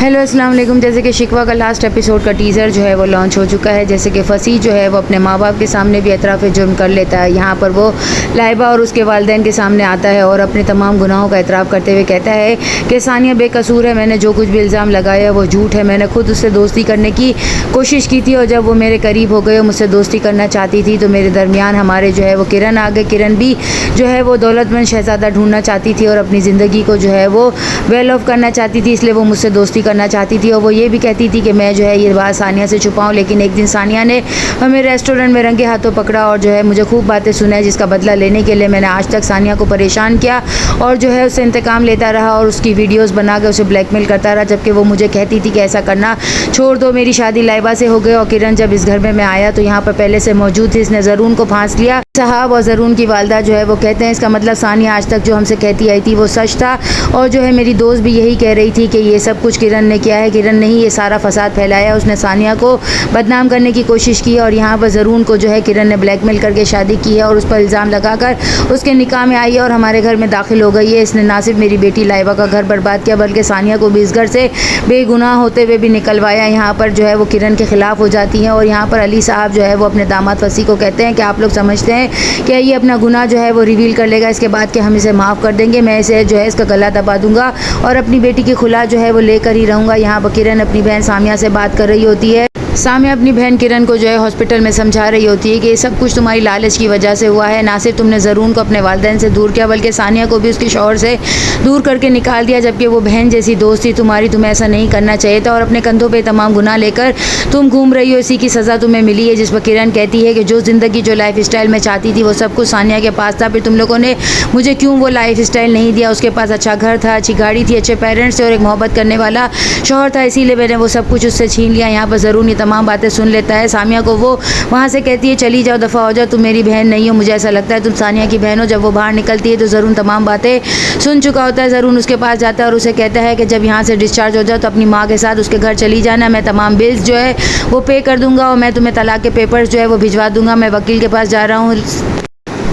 Hello अस्सलाम वालेकुम। जैसे कि शिकवा का लास्ट एपिसोड का टीज़र जो है वो लॉन्च हो चुका है। जैसे कि फसी जो है वो अपने माँ बाप के सामने भी एतराफ़ जुर्म कर लेता है। यहाँ पर वो लाइबा और उसके वालिदैन के सामने आता है और अपने तमाम गुनाहों का एतराफ़ करते हुए कहता है कि सानिया बेकसूर है, मैंने जो कुछ भी इल्ज़ाम लगाया वो झूठ है, मैंने खुद उससे दोस्ती करने की कोशिश की थी और जब वो मेरे करीब हो गए और मुझसे दोस्ती करना चाहती थी तो मेरे दरमियान हमारे जो है वो किरण आ गए। किरण भी जो है वो दौलतमंद शहज़ादा ढूंढना चाहती थी और अपनी ज़िंदगी को जो है वो वेल ऑफ करना चाहती थी, इसलिए वो मुझसे दोस्ती करना चाहती थी। और वो ये भी कहती थी कि मैं जो है ये बात सानिया से छुपाऊं, लेकिन एक दिन सानिया ने हमें रेस्टोरेंट में रंगे हाथों पकड़ा और जो है मुझे खूब बातें सुनाई, जिसका बदला लेने के लिए मैंने आज तक सानिया को परेशान किया और जो है उससे इंतकाम लेता रहा और उसकी वीडियोस बना के उसे ब्लैकमेल करता रहा, जबकि वो मुझे कहती थी कि ऐसा करना छोड़ दो, मेरी शादी लाइबा से हो गई। और किरण जब इस घर में मैं आया तो यहाँ पर पहले से मौजूद थी, इसने ज़रून को फांस लिया। साहब और ज़रून की वालदा जो है वो कहते हैं इसका मतलब सानिया आज तक जो हमसे कहती आई थी वो सच था। और जो है मेरी दोस्त भी यही कह रही थी कि ये सब कुछ किरण ने किया है, किरण ने ही ये सारा फसाद फैलाया, उसने सानिया को बदनाम करने की कोशिश की और यहाँ पर ज़रून को जो है किरण ने ब्लैकमेल करके शादी की है और उस पर इल्ज़ाम लगाकर उसके निकाह में आई है और हमारे घर में दाखिल हो गई है। इसने ना सिर्फ मेरी बेटी लाइबा का घर बर्बाद किया बल्कि सानिया को भी इस घर से बेगुनाह होते हुए भी निकलवाया। यहाँ पर जो है वो किरण के ख़िलाफ़ हो जाती हैं और यहाँ पर अली साहब जो है वो अपने दामाद फसी को कहते हैं कि आप लोग समझते हैं कि ये अपना गुनाह जो है वो रिवील कर लेगा इसके बाद कि हम इसे माफ़ कर देंगे, मैं इसे जो है इसका गला दबा दूंगा और अपनी बेटी की खुला जो है वो लेकर ही रहूँगा। यहाँ पर किरण अपनी बहन सामिया से बात कर रही होती है। सामिया अपनी बहन किरण को जो है हॉस्पिटल में समझा रही होती है कि ये सब कुछ तुम्हारी लालच की वजह से हुआ है, ना सिर्फ तुमने ज़रून को अपने वालिदैन से दूर किया बल्कि सानिया को भी उसके शौहर से दूर करके निकाल दिया, जबकि वो बहन जैसी दोस्त थी तुम्हारी, तुम्हें ऐसा नहीं करना चाहिए था और अपने कंधों पे तमाम गुनाह लेकर तुम घूम रही हो, इसी की सज़ा तुम्हें मिली है। जिस पर किरण कहती है कि जो ज़िंदगी जो लाइफ स्टाइल में चाहती थी वो सब कुछ सानिया के पास था, फिर तुम लोगों ने मुझे क्यों वो लाइफ स्टाइल नहीं दिया। उसके पास अच्छा घर था, अच्छी गाड़ी थी, अच्छे पेरेंट्स थे और एक मोहब्बत करने वाला शौहर था, इसीलिए मैंने वो सब कुछ उससे छीन लिया। यहाँ पर ज़रून ये तमाम बातें सुन लेता है। सामिया को वो वहाँ से कहती है चली जाओ, दफ़ा हो जाओ, तुम मेरी बहन नहीं हो, मुझे ऐसा लगता है तुम सानिया की बहन हो। जब वो बाहर निकलती है तो ज़रून तमाम बातें सुन चुका होता है। ज़रून उसके पास जाता है और उसे कहता है कि जब यहाँ से डिस्चार्ज हो जाओ तो अपनी माँ के साथ उसके घर चली जाना, मैं तमाम बिल्स जो है वो पे कर दूंगा और मैं तुम्हें तलाक के पेपर्स जो है वो भिजवा दूंगा, मैं वकील के पास जा रहा हूँ।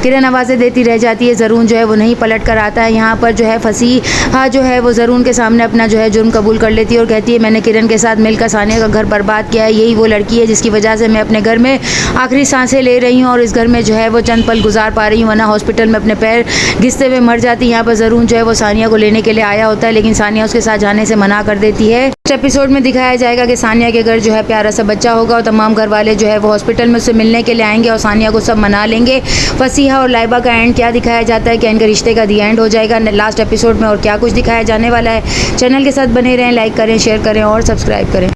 किरण आवाज़ें देती रह जाती है, ज़रून जो है वो नहीं पलट कर आता है। यहाँ पर जो है फसी जो है वो ज़रून के सामने अपना जो है जुर्म कबूल कर लेती है और कहती है मैंने किरण के साथ मिलकर सानिया का घर बर्बाद किया है, यही वो लड़की है जिसकी वजह से मैं अपने घर में आखिरी सांसें ले रही हूँ और इस घर में जो है वो चंद पल गुजार पा रही हूँ, वरना हॉस्पिटल में अपने पैर घिसते हुए मर जाती। यहाँ पर ज़रून जो है वो सानिया को लेने के लिए आया होता है, लेकिन सानिया उसके साथ जाने से मना कर देती है। इस एपिसोड में दिखाया जाएगा कि सानिया के घर जो है प्यारा सा बच्चा होगा और तमाम घर वाले जो है वो हॉस्पिटल में उससे मिलने के लिए आएंगे और सानिया को सब मना लेंगे। फसीहा और लाइबा का एंड क्या दिखाया जाता है कि इनके रिश्ते का दी एंड हो जाएगा लास्ट एपिसोड में और क्या कुछ दिखाया जाने वाला है। चैनल के साथ बने रहें, लाइक करें, शेयर करें और सब्सक्राइब करें।